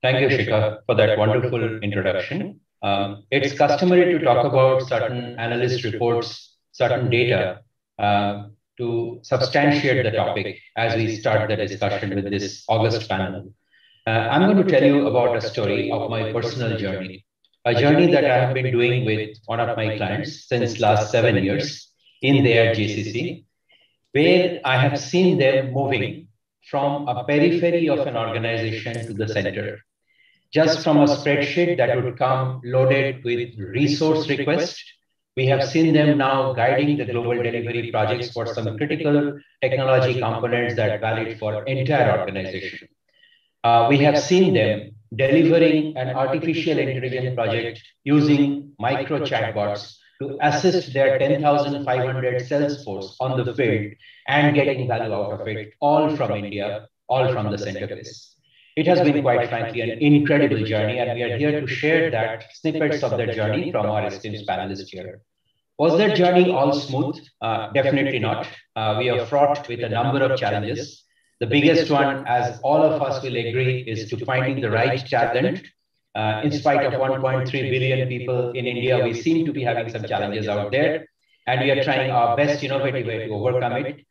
Thank you, Shikha, for that wonderful introduction. It's customary to talk about certain analyst reports, certain data to substantiate the topic as we start the discussion with this August panel. I'm going to tell you about a story of my personal journey, a journey that I have been doing with one of my clients since last 7 years in their GCC, where I have seen them moving from a periphery of an organization to the center just from a spreadsheet that would come loaded with resource requests. We have seen them now guiding the global delivery projects for some critical technology components that valid for entire organization. We have seen them delivering an artificial intelligence project using micro chatbots to assist their 10,500 sales force on the field and getting value out of it, all from India, all from the center place. It has been, quite frankly, an incredible journey, and we are here to share that snippets of that journey from our esteemed panelists here. Was that journey all smooth? Definitely not. We are fraught with a number of challenges. The biggest one, as all of us will agree, is to finding the right talent. In spite of 1.3 billion people in India, we seem to be having some challenges out there, and we are trying our best innovative way to overcome it.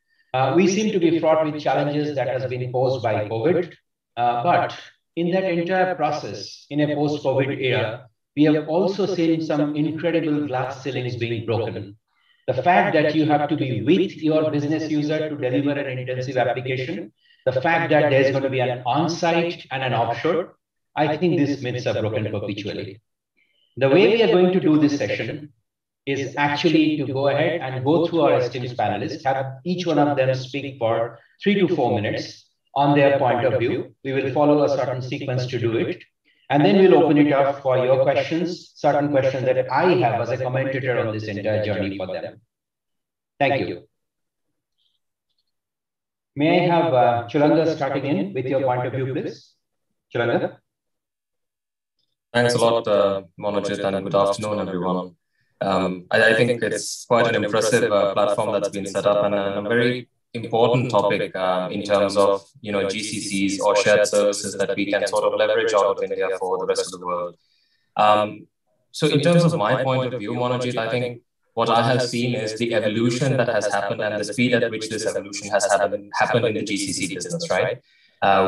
We seem to be fraught with challenges that has been posed by COVID. But in that entire process, in a post-COVID era, we have also seen some incredible glass ceilings being broken. The fact that you have to be with your business user to deliver an intensive application, the fact that there's going to be an on-site and an offshore, I think these myths are broken perpetually. The way we are going to do this session is actually to go ahead and go through our esteemed panelists, have each one of them speak for 3 to 4 minutes on their point of view. We will follow a certain sequence to do it. And then we'll open it up for your questions, certain questions that I have as a commentator on this entire journey for them. Thank you. May I have Chulanga starting in with your point of view, please? Chulanga? Thanks a lot, Monojit, and good afternoon, everyone. I think it's quite an impressive platform that's been set up, and a very important topic in terms of GCCs or shared services that we can sort of leverage out of India for the rest of the world. So in terms of my point of view, Monojit, I think what I have seen is the evolution that has happened and the speed at which this evolution has happened in the GCC business, right?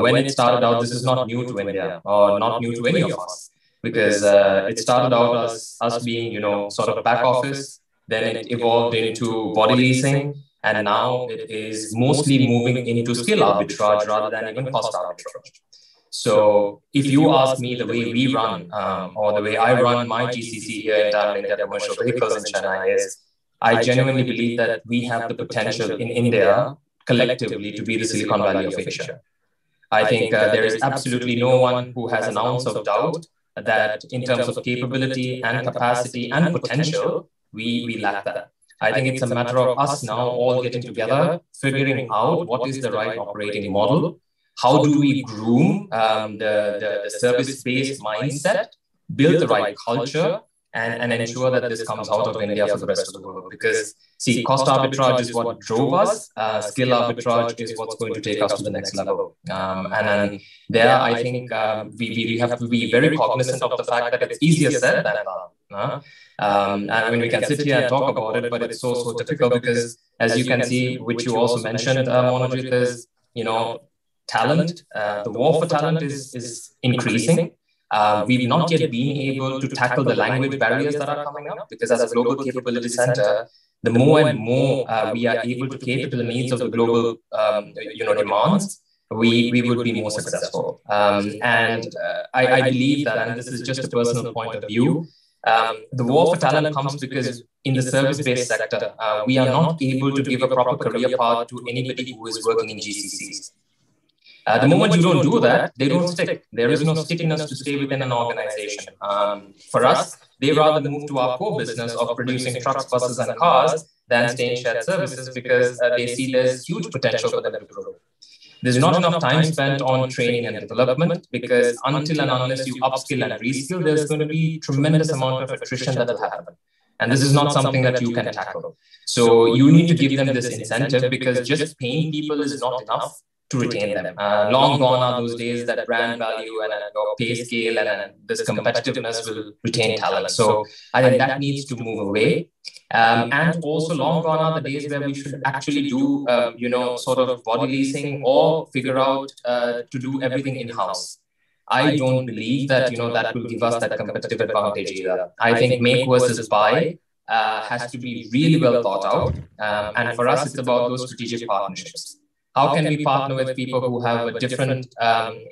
When it started out, this is not new to India or not new to any of us, because it started out as us being, sort of back office, then it evolved into body leasing, and now it is mostly moving into skill arbitrage rather than even cost arbitrage. So if you ask me the way we run, or the way I run my GCC here in Daimler India Commercial Vehicles in Chennai, is I genuinely believe that we have the potential in India collectively to be the Silicon Valley of Asia. I think there is absolutely no one who has an ounce of doubt that in terms of capability and capacity and potential, we lack that. I think it's a matter of us now all getting together, figuring out what is the right operating model, how do we groom the service-based mindset, build the right culture, and ensure that this comes out of India for the rest of the world. Because, see, cost arbitrage is what drove us. Skill arbitrage is what's going to take us to the next level. And then there, I think we have to be very cognizant of the fact that it's easier said than done. I mean, we can sit here and talk about it, but it's so difficult because, as you can see, which you also mentioned, Monojit, is, talent. The war for talent is increasing. We've not yet been able to tackle the language barriers that are coming up, because as a global capability center, the more and more we are able to cater to the needs of the global, demands, we would be more successful. And I believe that, and this is just a personal point of view, the war for talent comes because in the service-based sector, we are not able to give a proper career path to anybody who is working in GCCs. The moment you don't do that, they don't stick. There is no stickiness to stay within an organization. For us, they rather move to our core business of producing trucks, buses, and cars than stay in shared services, because they see there's huge potential for them to grow. There's not enough time spent on training and development, because until and unless you upskill and reskill, there's going to be tremendous amount of attrition that will happen. And this is not something that you can tackle. So you need to give them this incentive, because just paying people is not enough. to retain them. Long gone are those days that brand value and your pay scale and this competitiveness will retain talent. So I think that needs to move away. And also long gone are the days where we should actually do, sort of body leasing or figure out to do everything in-house. I don't believe that, that will give us that competitive advantage either. I think make versus buy has to be really well thought out. And for us, it's about those strategic partnerships. How can we partner with people who have a different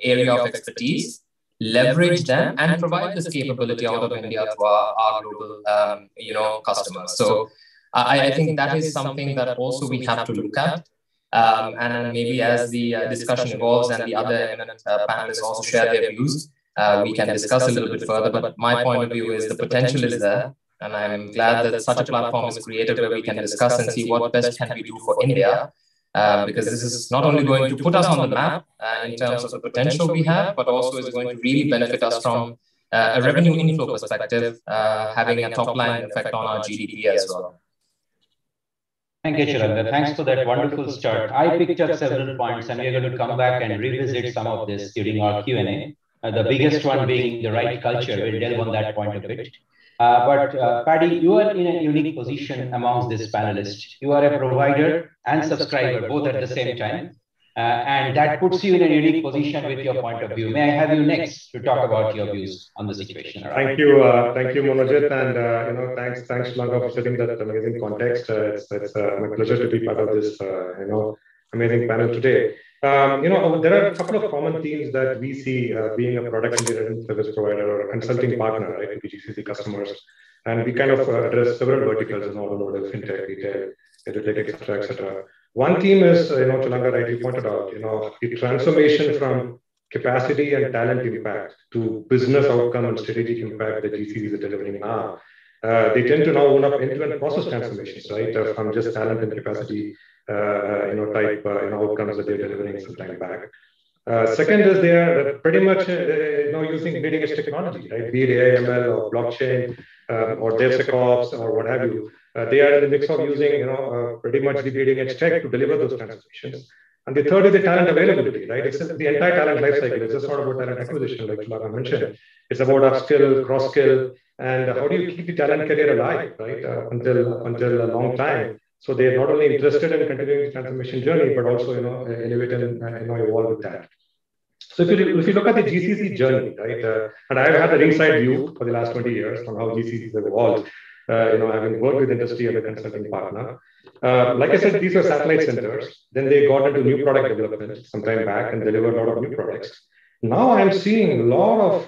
area of expertise, leverage them, and provide this capability out of India to our global, customers? So I think that is something that also we have to look at. And maybe as the discussion evolves and the other eminent panelists also share their views, we can discuss a little bit further. But my point of view is the potential is there. And I'm glad that such a platform is created where we can discuss and see what best can we do for India. Because this is not only going to put us on the map in terms of the potential we have, but also is going to really benefit us from a revenue inflow perspective, having a top-line effect on our GDP as well. Thank you, Chulanga. Thanks for that wonderful start. I picked up several points, and we're going to come back and revisit some of this during our Q&A. The biggest one being the right culture. We'll delve on that point a bit. But Paddy, you are in a unique position amongst these panelists. You are a provider and subscriber both at the same time. And that puts you in a unique position with your point of view. May I have you next to talk about your views on the situation? Thank you, Monojit, and thanks, Chulanga, for setting that amazing context. It's my pleasure to be part of this, amazing panel today. There are a couple of common themes that we see being a product engineering service provider or a consulting partner, right, to GCC customers, and we kind of address several verticals in automotive, fintech, retail, edutech, etc. One theme is, Chulanga rightly pointed out, the transformation from capacity and talent impact to business outcome and strategic impact that GCCs are delivering now. They tend to now own up end-to-end process transformations, right, from just talent and capacity, type outcomes that they're delivering some time back. Second is they are pretty much, using leading edge technology, right, be it AI, ML or blockchain or DevSecOps or what have you. They are in the mix of using, pretty much the leading edge tech to deliver those transformations. And the third is the talent availability, right? It's the entire talent life cycle. It's just not about talent acquisition, like Chulanga mentioned. It's about upskill, cross-skill, and how do you keep the talent career alive, right, until a long time. So they're not only interested in continuing the transformation journey, but also, innovate and evolve with that. So if you look at the GCC journey, right, and I've had the ringside view for the last 20 years on how GCCs have evolved, having worked with industry as a consulting partner. Like I said, these were satellite centers. Then they got into new product development some time back and delivered a lot of new products. Now I'm seeing a lot of,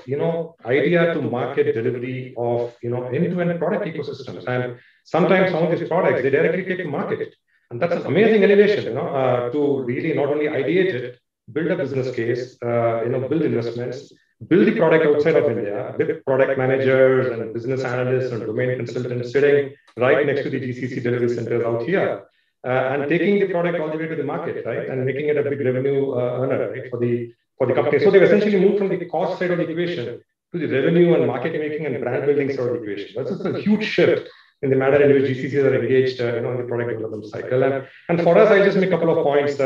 idea to market delivery of, end-to-end product ecosystems. And sometimes some of these products, they directly take to market. And that's an amazing elevation, to really not only ideate it, build a business case, build investments, build the product outside of India, with product managers and business analysts and domain consultants sitting right next to the GCC delivery centers out here, and taking the product all the way to the market, right, and making it a big revenue earner, right, for the company. So they've essentially moved from the cost side of the equation to the revenue and market making and brand building side of the equation. That's just a huge shift in the manner in which GCCs are engaged, in the product development cycle. And for us, I just make a couple of points,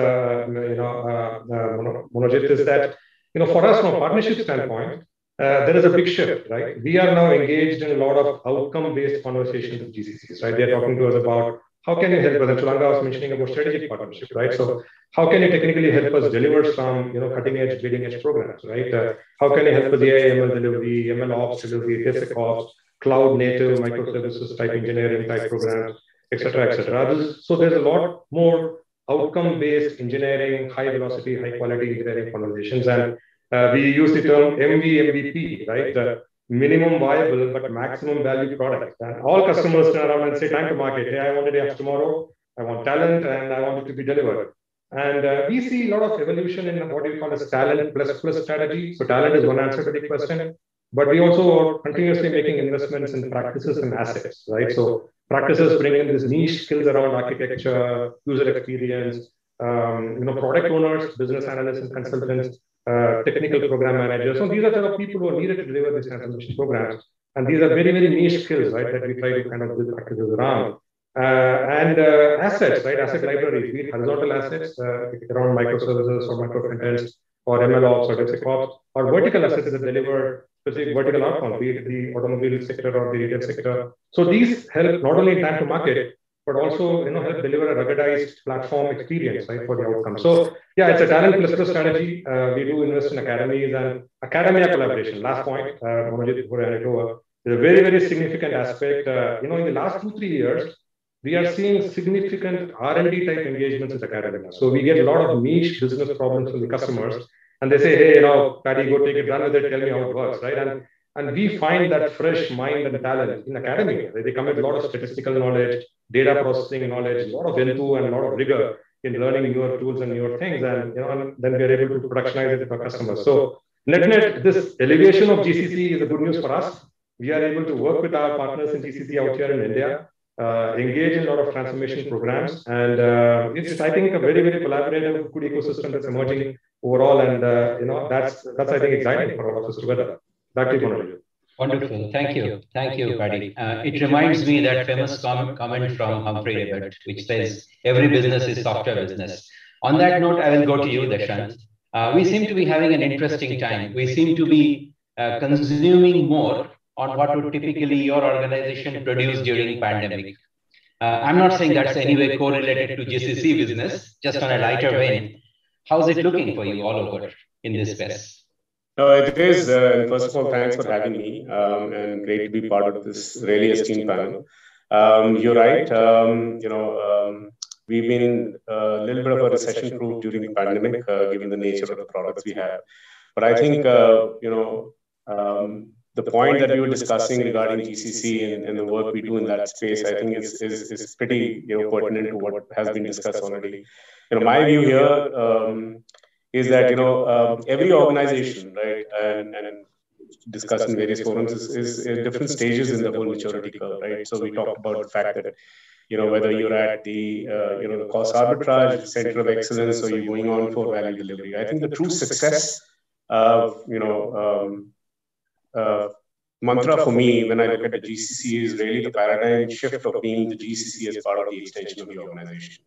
Monojit, is that, for us from a partnership standpoint, there is a big shift, right? We are now engaged in a lot of outcome-based conversations with GCCs, right? They're talking to us about how can you help us? And Chulanga was mentioning about strategic partnership, right? So how can you technically help us deliver some, cutting-edge, bleeding-edge programs, right? How can you help us AI, ML delivery, ML ops delivery, DevSecOps, cloud-native microservices type engineering type programs, etc., etc. So there's a lot more outcome-based engineering, high-velocity, high-quality engineering conversations, and we use the term MVP, right? The minimum viable but maximum value product. And all customers turn around and say, time to market. Hey, I want it after tomorrow. I want talent, and I want it to be delivered. And we see a lot of evolution in what we call as talent plus strategy. So talent is one answer to the question, but we also are continuously making investments in practices and assets, right? So practices bring in these niche skills around architecture, user experience, product owners, business analysts and consultants, technical program managers. So these are the people who are needed to deliver these transformation programs. And these are very, very niche skills, right, that we try to kind of build practices around. And assets, right? Asset libraries, be it horizontal assets around microservices or micro frontends or MLOps or DevSecOps, or vertical assets that deliver specific vertical outcomes, be it the automobile sector or the retail sector. So these help not only in time to market, but also help deliver a ruggedized platform experience, right, for the outcome. So yeah, it's a talent cluster strategy. We do invest in academies and academia collaboration. Last point, Monojit, before I hand it over, is a very, very significant aspect. In the last 2-3 years, we are seeing significant R&D type engagements with academia. So we get a lot of niche business problems from the customers, and they say, hey, Paddy, go take it, run with it, tell me how it works, right? And we find that fresh mind and talent in academia. Right? They come with a lot of statistical knowledge, data processing knowledge, a lot of input and a lot of rigor in learning newer tools and newer things, and then we are able to productionize it with our customers. So net, this elevation of GCC is a good news for us. We are able to work with our partners in GCC out here in India, engage in a lot of transformation programs, and it's I think a very, very collaborative, good ecosystem that's emerging overall, and that's I think exciting for all of us together. Back to you, Monojit. Wonderful, thank you, Paddy. It reminds me that famous comment from Humphrey Ebert, which says every business is software business. On that note, I will go to you, Deshant. We seem to be having an interesting time. We seem to be consuming more on what would typically your organization produce during pandemic. I'm not saying that's anyway correlated to GCC business, just on a lighter vein. How's it looking for you all over in this space? It is. First of all, thanks for having me, and great to be part of this really esteemed panel. You're right. We've been a little bit of a recession-proof during the pandemic, given the nature of the products we have. But I think the point that we were discussing regarding GCC and the work we do in that space, I think is pretty pertinent to what has been discussed already. My view here is that every organization, right, and discussed in various forums is different stages in the whole maturity curve, right? So we talked about the fact that whether you're at the cost arbitrage, the center of excellence, or you're going on for value delivery. I think the true success mantra for me when I look at the GCC is really the paradigm shift of being the GCC as part of the extension of the organization.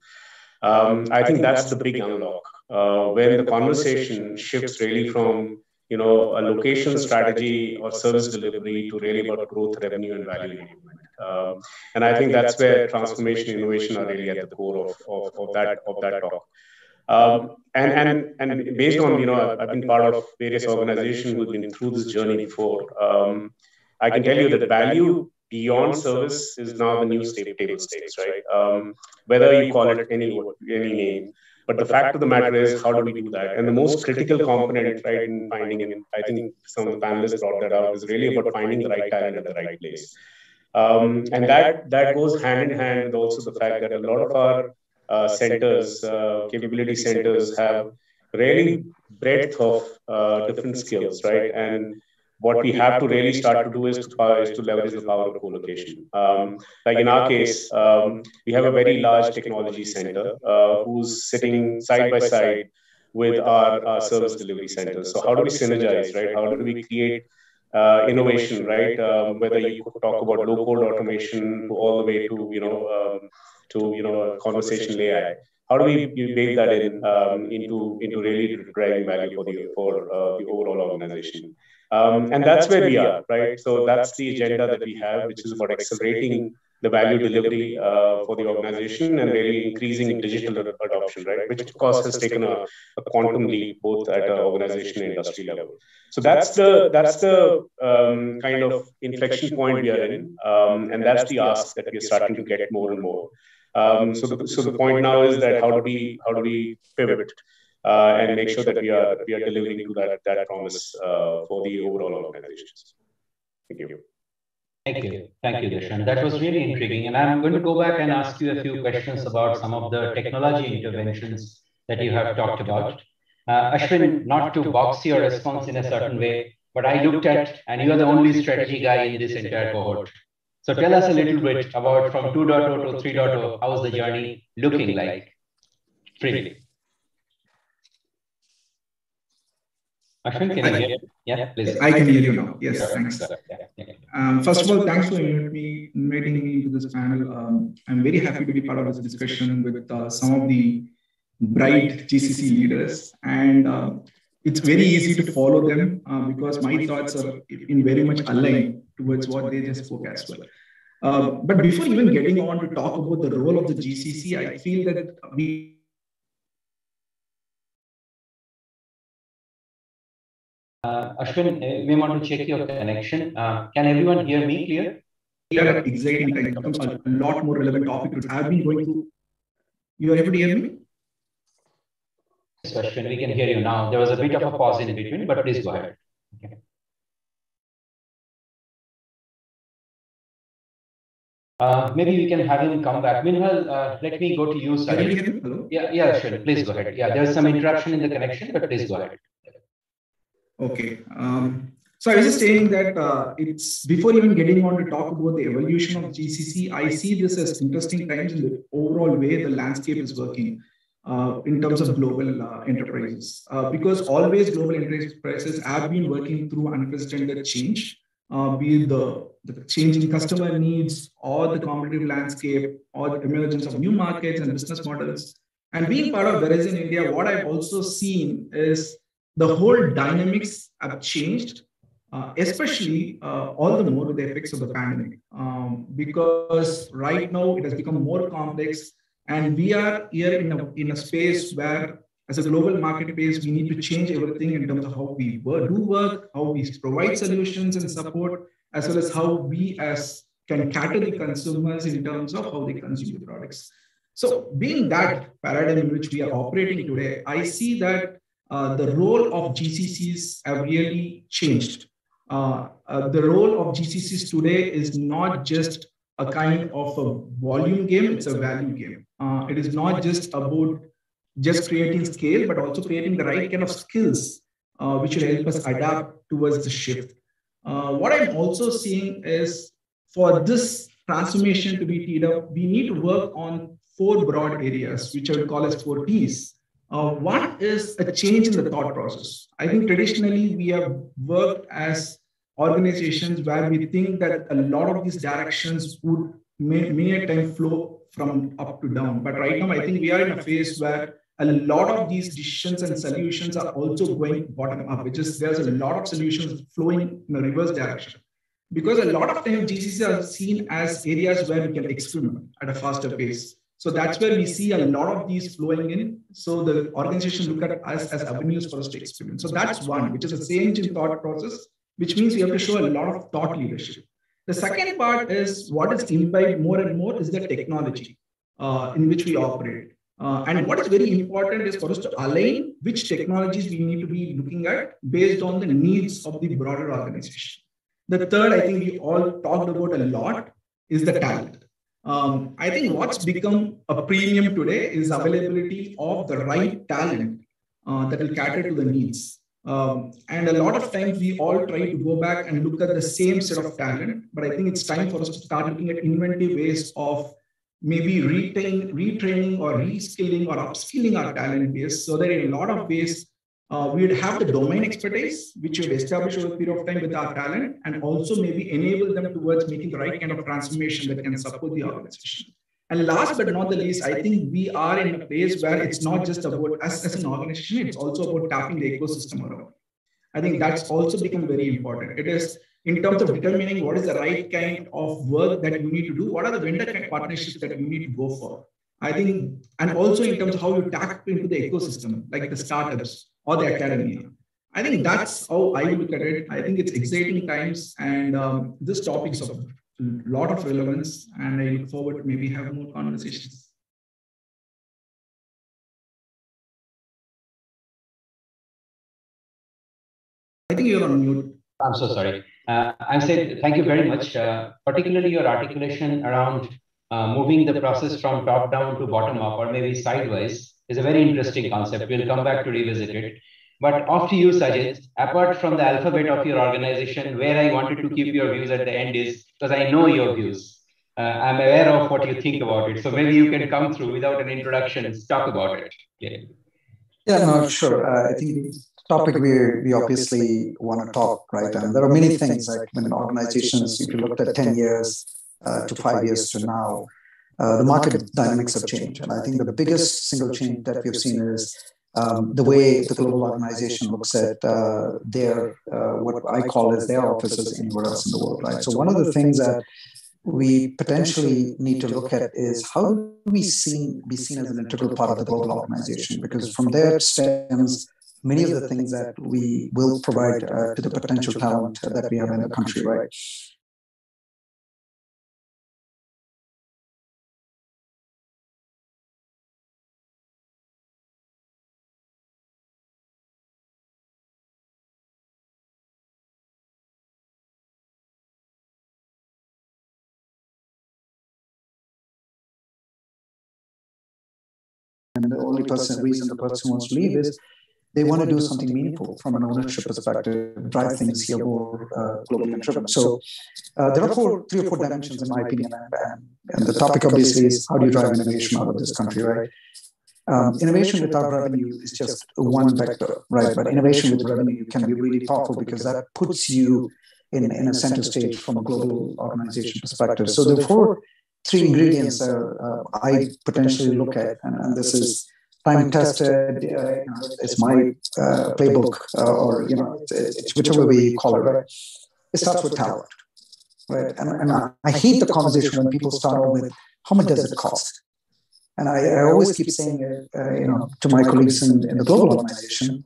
I think that's the big unlock when the conversation shifts really from a location strategy or service delivery to really about growth, revenue, and value enablement. And I think that's where transformation and innovation are really at the core of that talk. And based on I've been part of various organizations who've been through this journey before. I can tell you that value beyond service is now the new table stakes, right? Whether you call it any name, but the fact of the matter is, how do we do that? And the most critical component, right, in finding, and I think some of the panelists brought that out, is really about finding the right talent at the right place. And that goes hand in hand with also the fact that a lot of our centers, capability centers, have really breadth of different skills, right? And what we have to really start to do is to leverage the power of co-location. Like in our case, we have a very large technology center who's sitting side by side with our service delivery centers. So how do we synergize, right? How do we create innovation, right? Whether you could talk about low-code automation all the way to conversational AI. How do we bake that into really driving value for the overall organization? And that's where we are, right? So that's the agenda that we have, which is about accelerating the value delivery for the organization and really increasing digital adoption, right? Which of course has taken a quantum leap both at an organization and industry level. So that's the kind of inflection point we are in, and that's the ask that we are starting to get more and more. So the point now is that how do we pivot and make sure that we are delivering to that promise for the overall organizations. Thank you. Thank you, Deshant. That was really intriguing. And I'm going to go back and ask you a few questions about some of the technology interventions that you have talked about. Aswin, not to box your response in a certain way, but I looked at, and you are the only strategy guy in this entire cohort. So tell us a little bit about from 2.0 to 3.0, how's the journey looking like? Freely. Ashwin, can you hear? Yeah, please. I can hear you now. Yes, Sure. thanks. Yeah. First of all, thanks for inviting me into this panel. I'm very happy to be part of this discussion with some of the bright GCC leaders. And it's very easy to follow them because my thoughts are in very much aligned towards what they just spoke as well. But before even getting on to talk about the role of the GCC, I feel that we Ashwin, we want to check your connection. Can everyone hear me clear? We are at exciting time. It becomes a lot more relevant topic to have been going through. You are able to hear me? Yes, Ashwin, we can hear you now. There was a bit of a pause in between, but please go ahead. Okay. Maybe we can have him come back. Meanwhile, let me go to you, Sajid. Yeah, Ashwin, please go ahead. Yeah, there's some interruption in the connection, but please go ahead. Okay. So I was just saying that it's before even getting on to talk about the evolution of GCC, I see this as interesting times in the overall way the landscape is working in terms of global enterprises. Because always global enterprises have been working through unprecedented change, be it the changing customer needs or the competitive landscape or the emergence of new markets and business models. And being part of Verizon India, what I've also seen is the whole dynamics have changed, especially all the more with the effects of the pandemic, because right now it has become more complex, and we are here in a space where, as a global marketplace, we need to change everything in terms of how we do work, how we provide solutions and support, as well as how we can cater the consumers in terms of how they consume the products. So being that paradigm in which we are operating today, I see that the role of GCCs have really changed. The role of GCCs today is not just a kind of a volume game, it's a value game. It is not just about just creating scale, but also creating the right kind of skills which will help us adapt towards the shift. What I'm also seeing is for this transformation to be teed up, we need to work on 4 broad areas, which I would call as 4 Ps. One is a change in the thought process. I think traditionally we have worked as organizations where we think that a lot of these directions would many a time flow from up to down. But right now, I think we are in a phase where a lot of these decisions and solutions are also going bottom up, which is there's a lot of solutions flowing in a reverse direction. Because a lot of times GCCs are seen as areas where we can experiment at a faster pace. So that's where we see a lot of these flowing in. So the organization look at us as avenues for us to experiment. So that's one, which is a change in thought process, which means we have to show a lot of thought leadership. The second part is what is imbibed more and more is the technology in which we operate. And what is very important is for us to align which technologies we need to be looking at based on the needs of the broader organization. The third, I think we all talked about a lot, is the talent. I think what's become a premium today is availability of the right talent that will cater to the needs. And a lot of times we all try to go back and look at the same set of talent, but I think it's time for us to start looking at inventive ways of maybe retraining or reskilling or upskilling our talent base, so that in a lot of ways we would have the domain expertise, which we've established over a period of time with our talent, and also maybe enable them towards making the right kind of transformation that can support the organization. And last but not the least, I think we are in a place where it's not just about us as an organization, it's also about tapping the ecosystem around. I think that's also become very important. It is in terms of determining what is the right kind of work that you need to do, what are the vendor kind of partnerships that you need to go for. I think, and also in terms of how you tap into the ecosystem, like the startups or the academia. I think that's how I look at it. I think it's exciting times, and this topic is of a lot of relevance, and I look forward to maybe have more conversations. I think you're on mute. I'm so sorry. I'm saying thank you very much, particularly your articulation around moving the process from top down to bottom up, or maybe sideways, is a very interesting concept. We'll come back to revisit it. But off to you, Sajid. Apart from the alphabet of your organization, where I wanted to keep your views at the end is, because I know your views. I'm aware of what you think about it. So maybe you can come through without an introduction and talk about it. Yeah, no, sure. I think topic we obviously want to talk, right? And there are many things, like when organizations, if you looked at 10 years to 5 years to now, the market dynamics have changed. And I think the biggest single change that we've seen is the way the global organization looks at their, what I call as their offices anywhere else in the world, right? So one of the things that we potentially need to look at is how do we be seen as an integral part of the global organization? Because from there stems many of the things that we will provide to the potential talent that we have in the country, right? And the only reason the person wants to leave is they want to do something meaningful from an ownership perspective, drive things here more globally driven. So there are 3 or 4 dimensions, in my opinion. And the topic obviously is how do you drive innovation out of this country, right? Innovation without revenue is just one vector, right? But innovation with revenue can be really powerful because that puts you in a center stage from a global organization perspective. So therefore, 3 ingredients I potentially look at, and this is time tested. It's my playbook, or it's whichever way you call it. Right? It starts with talent, right? And I hate the conversation when people start out with how much does it cost. And I always keep saying to my colleagues in the global organization,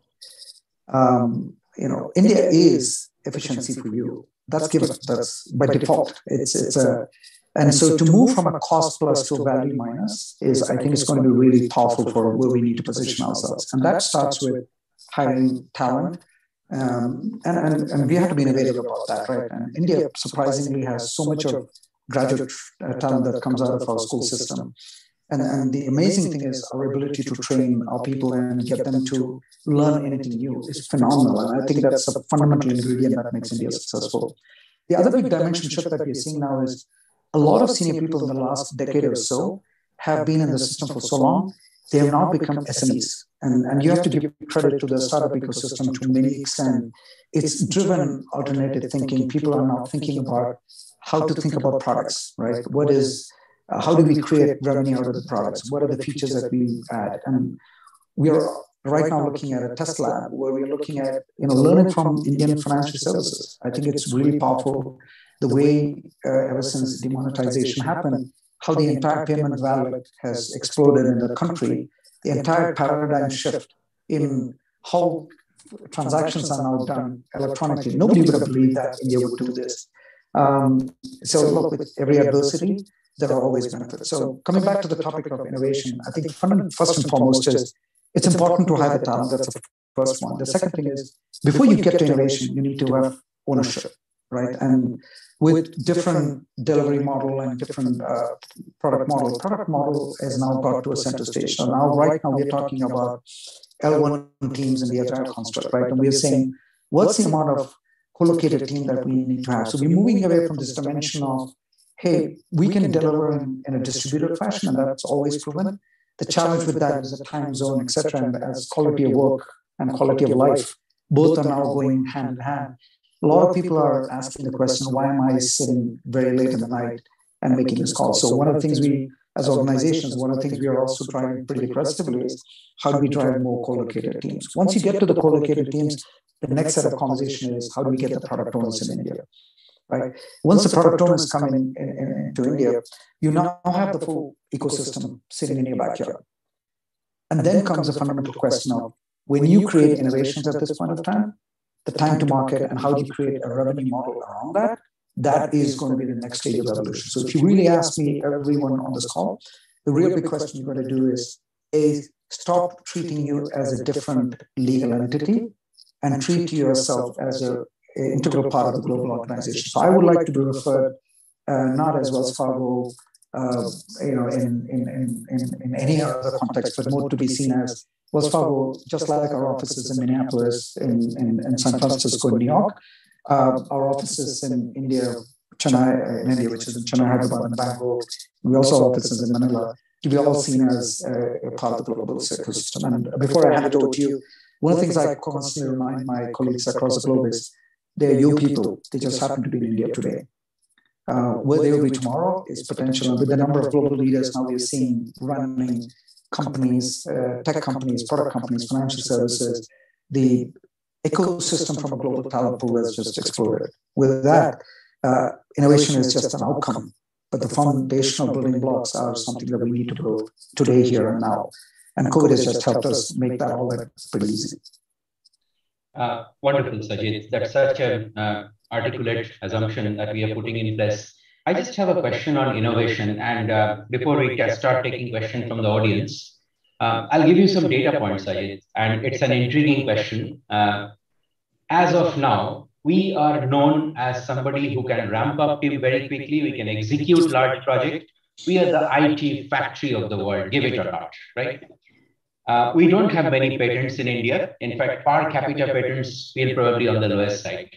India is efficiency for you. That's given. That's by default. And so to move from a cost plus to a value minus I think it's going to be really powerful for where we need to position ourselves. And that starts with hiring talent. And we have to be innovative about that, right? And India surprisingly has so much of graduate talent that comes out of our school system. And the amazing thing is our ability to train our people and get them to learn anything new is phenomenal. And I think that's a fundamental ingredient that makes India successful. The other big dimension shift that we're seeing now is a lot of senior people in the last decade or so have been in the system for so long, they have now become SMEs. And you have to give credit to the startup ecosystem to many extent. It's driven alternative thinking. People are now thinking about how to think about products, right? How do we create revenue out of the products? What are the features that we add? And we are right now looking at a test lab where we're looking at learning from Indian financial services. I think it's really powerful the way ever since demonetization happened, how the entire payment wallet has exploded in the country, the entire paradigm shift in how transactions are now done electronically. Nobody would have believed that India would do this. So look, with every adversity, there are always benefits. So coming back to the topic of innovation, I think first and foremost is it's important to hire the talent. That's the first one. The second thing is before you get to innovation, you need to have ownership, right? And with different delivery model and different product model has now got to a center stage. So right now we're talking about L1 teams in the agile construct, right? And we're saying, what's the amount of co-located team that we need to have? So we're moving away from this dimension of, hey, we can deliver in a distributed fashion, and that's always proven. The challenge with that is the time zone, etc., and as quality of work and quality of life, both are now going hand in hand. A lot of people are asking the question, why am I sitting very late in the night and making this call? So one of the things as organizations, one of the things we are also driving pretty aggressively is how do we drive more co-located teams? Once you get to the co-located teams, the next set of conversation is how do we get the product owners in India, right? Once the product owners come into India, you now have the full ecosystem sitting in your backyard. And then comes a fundamental question of when you create innovations at this point of time, the time to market and how do you create a revenue model around that, that is going to be the next stage of evolution. So if you really ask me, everyone on this call, the real big question you're going to do is stop treating you as a different legal entity and treat yourself as an integral part of the global organization. So I would like to be referred not as Wells Fargo, in any other context, but more to be seen as Wells Fargo, just like our offices in Minneapolis, in San Francisco, in New York, our offices in India, Chennai, in India, which is in Chennai, Hyderabad, and Bangalore. We also have offices in Manila. To be all seen as a part of the global ecosystem. And before I hand it over to you, One of the things I constantly remind my colleagues across the globe is they're your people. They just happen to be in India today. Where they will be tomorrow is potential. And with the number of global leaders now we're seeing running companies, tech companies, product companies, financial services, the ecosystem from a global talent pool has just exploded. With that, innovation is just an outcome, but the foundational building blocks are something that we need to build today, here and now. And COVID has just helped us make that all that pretty easy. Wonderful, Sajid. That's such an articulate assumption that we are putting in place. I just have a question on innovation. And before we start taking questions from the audience, I'll give you some data points, Sajid. And it's an intriguing question. As of now, we are known as somebody who can ramp up team very quickly. We can execute large projects. We are the IT factory of the world, give it or not, right? We don't have many patents in India. In fact, per capita patents feel probably on the lowest side.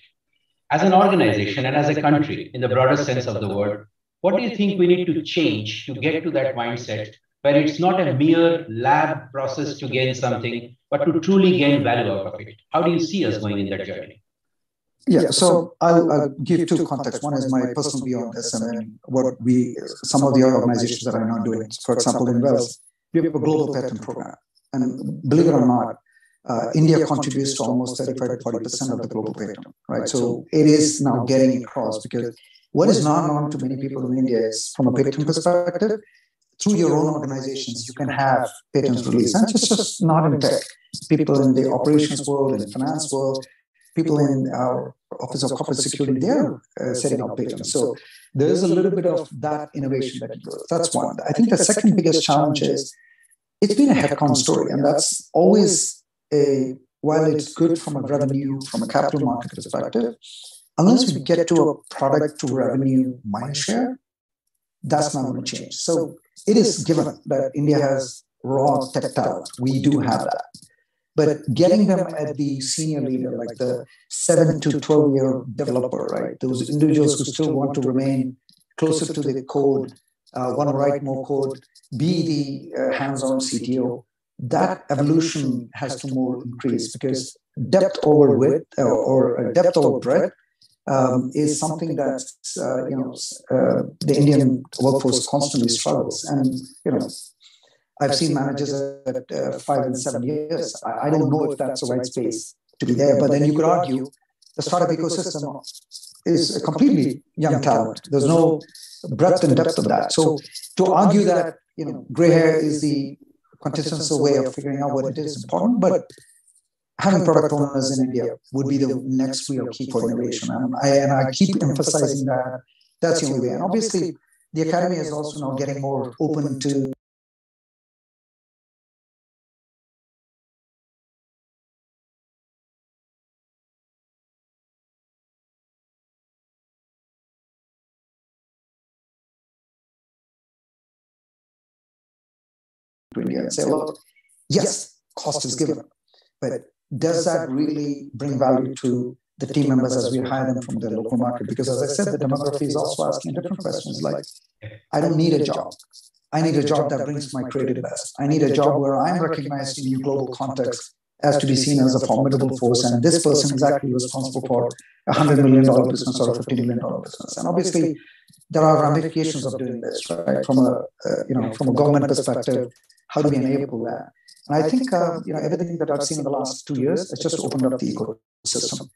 As an organization and as a country, in the broader sense of the word, what do you think we need to change to get to that mindset where it's not a mere lab process to gain something, but to truly gain value out of it? How do you see us going in that journey? Yeah, so I'll give two contexts. One is my personal view on this, and then what some of the other organizations that are now doing. For example, in Wells, we have a global patent program. And believe it or not, India contributes to almost 35 to 40% of the global patent, right? So it is now getting across, because what is not known to many people in India is, from a patent perspective, through your own organizations, you can have patents released. And it's just not in tech. People in the operations world, in the finance world, people in our Office of Corporate Security, they're setting up patents. So there's a little bit of that innovation that goes. That's one. I think the second biggest challenge is, it's been a headcount story, and that's always while it's good from a revenue, from a capital market perspective, unless we get to a product to revenue mindshare, that's not going to change. So it is given that India has raw tech talent. We do have that. But getting them at the senior leader, like the 7 to 12-year developer, right? Those individuals who still want to remain closer to the code, want to write more code, be the hands-on CTO, that evolution has to more increase, because depth over width or depth over breadth is something that the Indian workforce constantly struggles. And I've seen managers at 5 and 7 years. I don't know if that's the right space to be there, but then you could argue the startup ecosystem is a completely young talent. There's no breadth and depth of that. So to argue that gray hair is the quintessential way of figuring out what it is important, but having product owners in India would be the next real key for innovation. And I keep emphasizing that that's the only way. And obviously, the academy is also now getting more open to India and say, look, yes, cost is given, but does that really bring value to the team members as we hire them from the local market? Because as I said, the demography is also asking different questions like, I don't need a job. I need a job that brings my creative best. I need a job where I'm recognized in a global context as to be seen as a formidable force, and this person is actually responsible for $100 million business or a $50 million business. And obviously, there are ramifications of doing this, right? From a government perspective, how do we enable that? And I think everything that I've seen in the last 2 years, it's just opened up the ecosystem.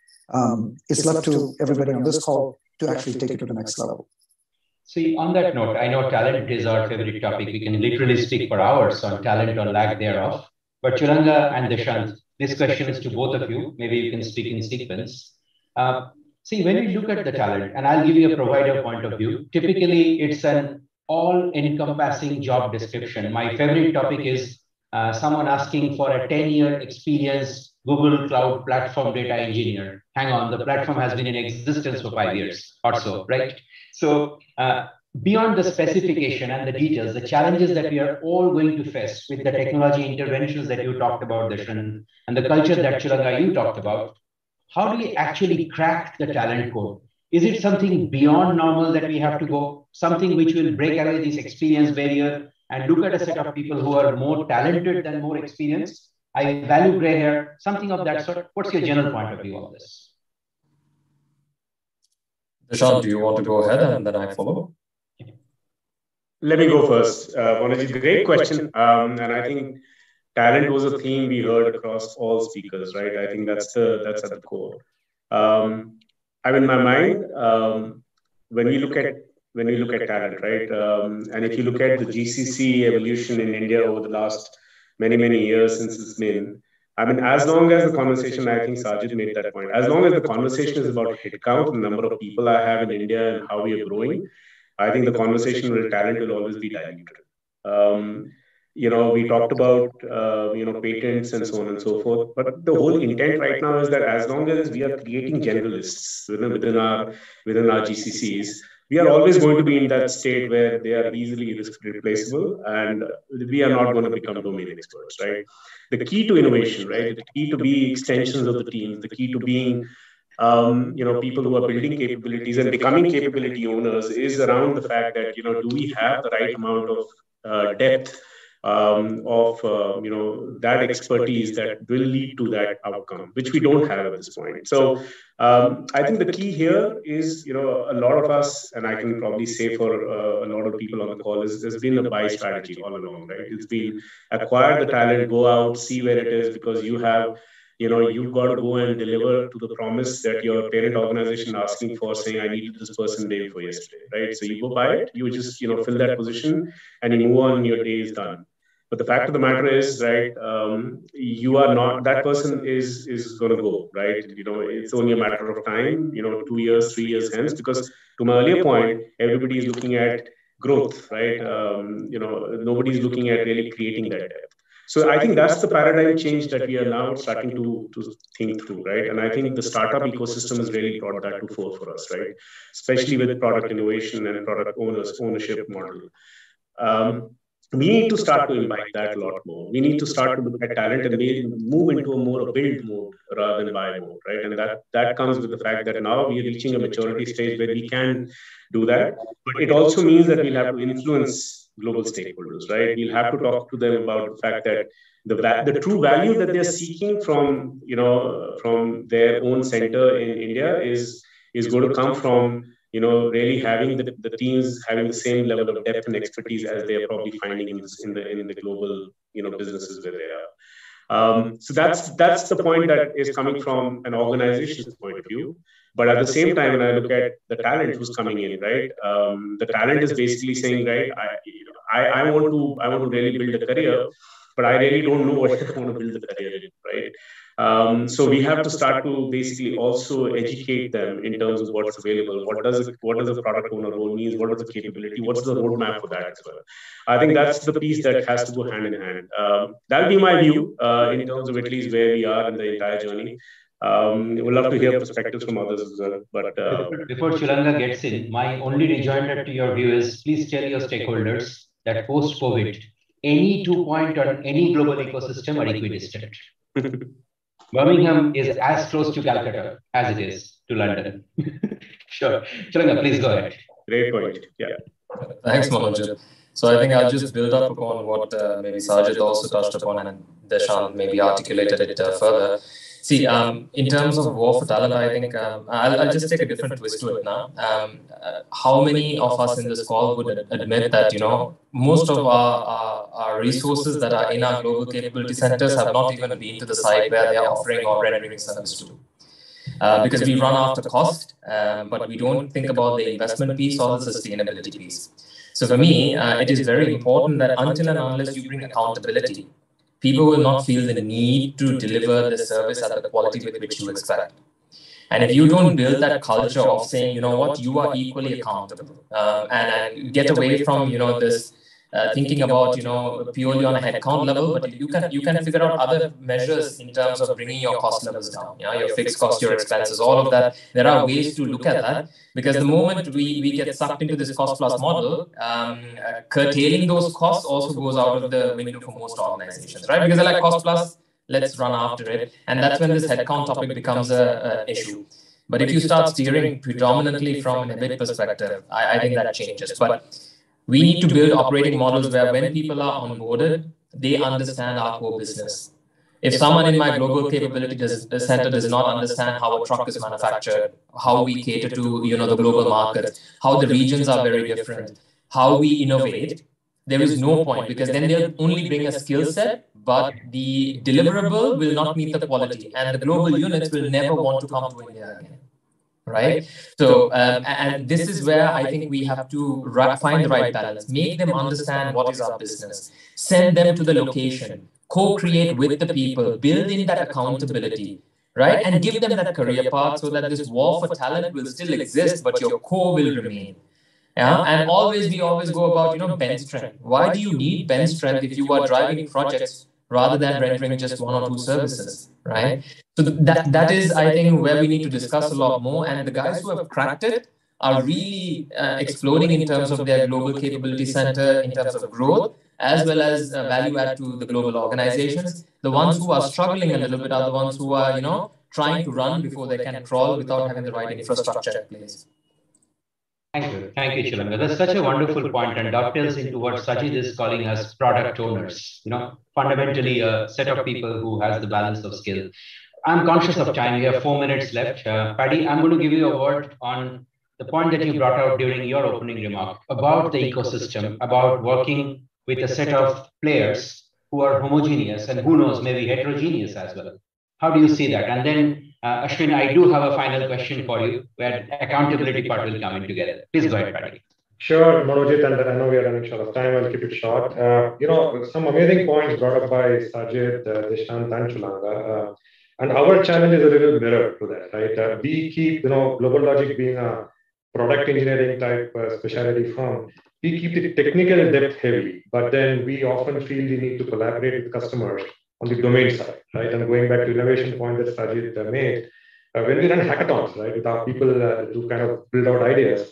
It's left to everybody on this call to actually take it to the next level. See, on that note, I know talent is our favorite topic. We can literally speak for hours on talent or lack thereof. But Chulanga and Deshant, this question is to both of you. Maybe you can speak in sequence. See, when you look at the talent, and I'll give you a provider point of view, typically it's an all-encompassing job description. My favorite topic is someone asking for a 10-year experience Google Cloud Platform data engineer. Hang on, the platform has been in existence for 5 years or so, right? So beyond the specification and the details, the challenges that we are all going to face with the technology interventions that you talked about, Deshant, and the culture that Chulanga you talked about, how do we actually crack the talent code? Is it something beyond normal that we have to go, something which will break away this experience barrier and look at a set of people who are more talented than more experienced? I value gray hair, something of that sort. What's your general point of view on this? Deshant, do you want to go ahead and then I follow? Let me go first. Monojit, great question. And I think talent was a theme we heard across all speakers, right? I think that's at the core. I mean, my mind, when we look at talent, right? And if you look at the GCC evolution in India over the last many years since it's been, I mean, as long as the conversation, I think Sajid made that point, as long as the conversation is about headcount, the number of people I have in India and how we are growing, I think the conversation with talent will always be diluted. We talked about, patents and so on and so forth. But the whole intent right now is that as long as we are creating generalists within our GCCs, we are always going to be in that state where they are easily replaceable, and we are not going to become domain experts, right? The key to innovation, right? The key to be extensions of the teams, the key to being people who are building capabilities and becoming capability owners is around the fact that, do we have the right amount of depth of that expertise that will lead to that outcome, which we don't have at this point. So I think the key here is, a lot of us, and I can probably say for a lot of people on the call, there's been a buy strategy all along, right? It's been acquire the talent, go out, see where it is, because you've got to go and deliver to the promise that your parent organization is asking for, saying, I needed this person day before yesterday, right? So you go buy it, you just, fill that position and you move on, your day is done. But the fact of the matter is, right, you are not, that person is going to go, right? It's only a matter of time, 2 years, 3 years hence, because to my earlier point, everybody is looking at growth, right? Nobody's looking at really creating that depth. So I think that's the paradigm change that we are now starting to think through, right? And I think the startup ecosystem has really brought that to fore for us, right? Especially with product innovation and product ownership model. We need to start to invite that a lot more. We need to start to look at talent and move into a more build mode rather than buy mode, right? And that comes with the fact that now we are reaching a maturity stage where we can do that. But it also means that we'll have to influence global stakeholders, right? We'll have to talk to them about the fact that the true value that they're seeking from their own center in India is going to come from really having the teams having the same level of depth and expertise as they are probably finding in the global businesses where they are. So that's the point that is coming from an organization's point of view. But at the same time, when I look at the talent who's coming in, right, the talent is basically saying, right, I want to really build a career, but I really don't know what I want to build a career in, right? So we have to start to basically also educate them in terms of what's available. What does a product owner role mean? What is the capability? What's the roadmap for that as well? I think that's the piece that has to go hand in hand. That'll be my view in terms of at least where we are in the entire journey. We'd love to hear perspectives from others as well. But before Chulanga gets in, my only rejoinder to your view is please tell your stakeholders that post-COVID, any 2 point on any global ecosystem are equidistant. Birmingham is as close to Calcutta as it is to London. Sure. Chulanga, please go ahead. Great point. Yeah. Thanks, Monojit. So I think I'll just build up upon what maybe Sajid also touched upon and Deshant maybe articulated it further. See, in terms of war for talent, I think I'll just take a different twist to it now. How many of us in this call would admit that, most of our resources that are in our global capability centers have not even been to the site where they are offering or rendering service to? Because we run after cost, but we don't think about the investment piece or the sustainability piece. So for me, it is very important that until and unless you bring accountability, people will not feel the need to deliver the service at the quality with which you expect. And if you don't build that culture of saying, you are equally accountable, and get away from, this thinking about, purely on a headcount level, but you can figure out other measures in terms of bringing your cost levels down, your fixed cost, your expenses, all of that. There are ways to look at that, because the moment we get sucked into this cost plus model, curtailing those costs also goes out of the window for most organizations, right? Because they're like cost plus, let's run after it. And that's when this headcount topic becomes an issue. But if you start steering predominantly from an EBIT perspective, I think that changes. But we need to build operating models where when people are onboarded, they understand our core business. If someone in my global capability center does not understand how a truck is manufactured, how we cater to the global markets, how the regions are very different, how we innovate, there is no point, because then they'll only bring a skill set, but the deliverable will not meet the quality, and the global units will never want to come to India again. Right? So, and this is where I think we have to find the right balance, make them understand what is our business, send them to the location, co-create with the people, build in that accountability, right? And give them that career path so that this war for talent will still exist, but your core will remain. Yeah, and we always go about, bench strength. Why do you need bench strength if you are driving projects rather than rendering just one or two services, right? So that is, I think, where we need to discuss a lot more. And the guys who have cracked it are really exploding in terms of their global capability center, in terms of growth, as well as value add to the global organizations. The ones who are struggling a little bit are the ones who are, trying to run before they can crawl without having the right infrastructure in place. Thank you, Chulanga. That's such a wonderful point and dovetails into what Sajid is calling as product owners. Fundamentally a set of people who has the balance of skill. I'm conscious of time. We have 4 minutes left. Paddy, I'm going to give you a word on the point that you brought out during your opening remark about the ecosystem, about working with a set of players who are homogeneous and who knows, maybe heterogeneous as well. How do you see that? And then, Aswin, I do have a final question for you, where accountability part will come in together. Please go ahead, Paddy. Sure, Monojit, and I know we are running short of time. I'll keep it short. Some amazing points brought up by Sajid, Deshant, and Chulanga. And our challenge is a little mirror to that, right? We keep, GlobalLogic being a product engineering type specialty firm, we keep the technical depth heavy, but then we often feel the need to collaborate with customers on the domain side, right? And going back to innovation point that Sajid made, when we run hackathons, right, with our people to kind of build out ideas,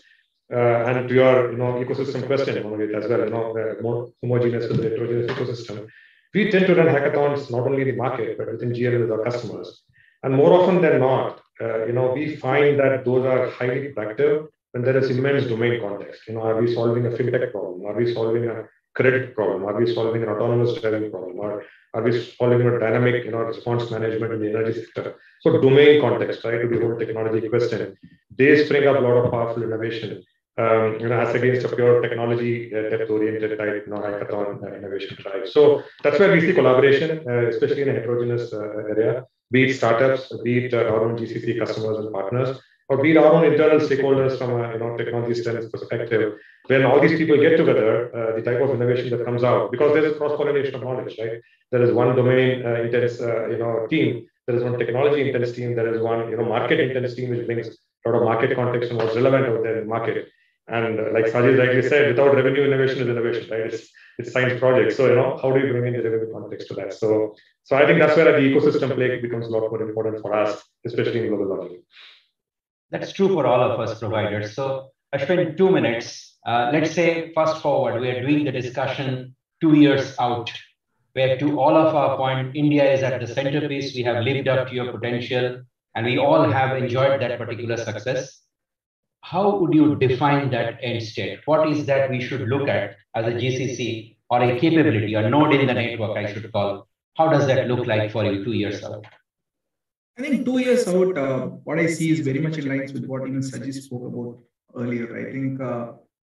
and to your ecosystem question, as well, more homogeneous to the heterogeneous ecosystem, we tend to run hackathons not only in the market but within GL with our customers. And more often than not, we find that those are highly productive when there is immense domain context. Are we solving a fintech problem? Are we solving a credit problem? Are we solving an autonomous driving problem? Or are we solving a dynamic response management in the energy sector? So domain context, right, to the whole technology question, they spring up a lot of powerful innovation. As against a pure technology depth-oriented type, hackathon innovation drive. So that's where we see collaboration, especially in a heterogeneous area, be it startups, be it our own GCC customers and partners, or be it our own internal stakeholders from a technology strength perspective. When all these people get together, the type of innovation that comes out, because there is cross-pollination of knowledge, right? There is one domain intense team, there is one technology intense team, there is one market intense team which brings a lot of market context and what's relevant out there in the market. And like Sajid rightly said, without revenue, innovation is innovation, right? It's science project. So, how do you bring in the revenue context to that? So I think that's where the ecosystem play becomes a lot more important for us, especially in GlobalLogic. That's true for all of us providers. So, Aswin, 2 minutes. Let's say, fast forward, we are doing the discussion 2 years out, where to all of our point, India is at the centerpiece. We have lived up to your potential, and we all have enjoyed that particular success. How would you define that end state? What is that we should look at as a GCC or a capability, a node in the network, I should call? How does that look like for you 2 years out? I think 2 years out, what I see is very much in line with what even Sajid spoke about earlier.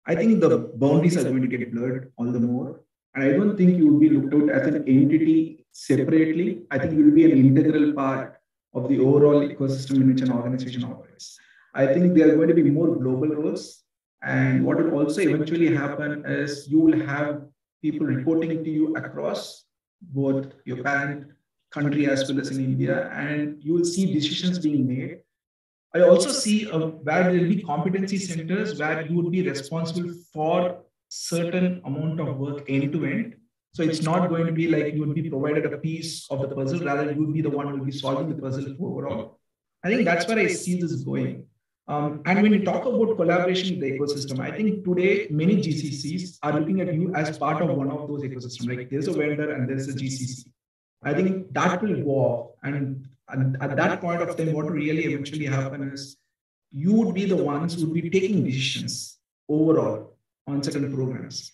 I think the boundaries are going to get blurred all the more. And I don't think you will be looked at as an entity separately. I think you will be an integral part of the overall ecosystem in which an organization operates. I think there are going to be more global roles. And what will also eventually happen is you will have people reporting to you across both your parent country as well as in India, and you will see decisions being made. I also see where there will be competency centers where you would be responsible for certain amount of work end to end. So it's not going to be like you would be provided a piece of the puzzle, rather you would be the one who will be solving the puzzle overall. I think that's where I see this going. And when you talk about collaboration with the ecosystem, I think today many GCCs are looking at you as part of one of those ecosystems. Like there's a vendor and there's a GCC. I think that will go off. And at that point of time, what will really eventually happen is you would be the ones who would be taking decisions overall on certain programs.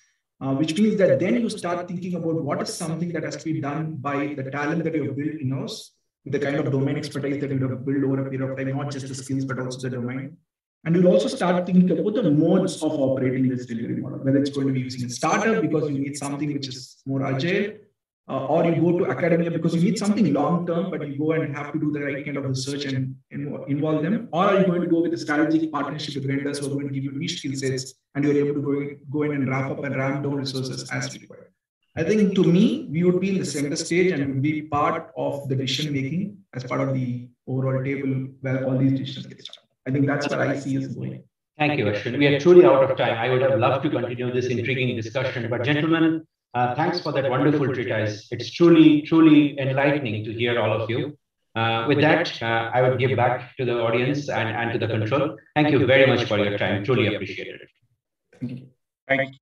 which means that then you start thinking about what is something that has to be done by the talent that you have built in-house, the kind of domain expertise that you have built over a period of time, not just the skills, but also the domain. And you'll also start thinking about the modes of operating this delivery model, whether it's going to be using a startup because you need something which is more agile, or you go to academia because you need something long-term, but you go and have to do the right kind of research and involve them, or are you going to go with a strategic partnership with vendors who are going to give you niche skill sets and you're able to go in and wrap up and ramp down resources as required. I think to me, we would be in the center stage and would be part of the decision making as part of the overall table where all these decisions get started. I think that's where I see us going. Thank you, Aswin. We are truly out of time. I would have loved to continue this intriguing discussion, but gentlemen, thanks for that wonderful treatise. It's truly, truly enlightening to hear all of you. With that, I would give back to the audience and to the control. Thank you very much for your time. Truly appreciate it. Thank you. Thank you.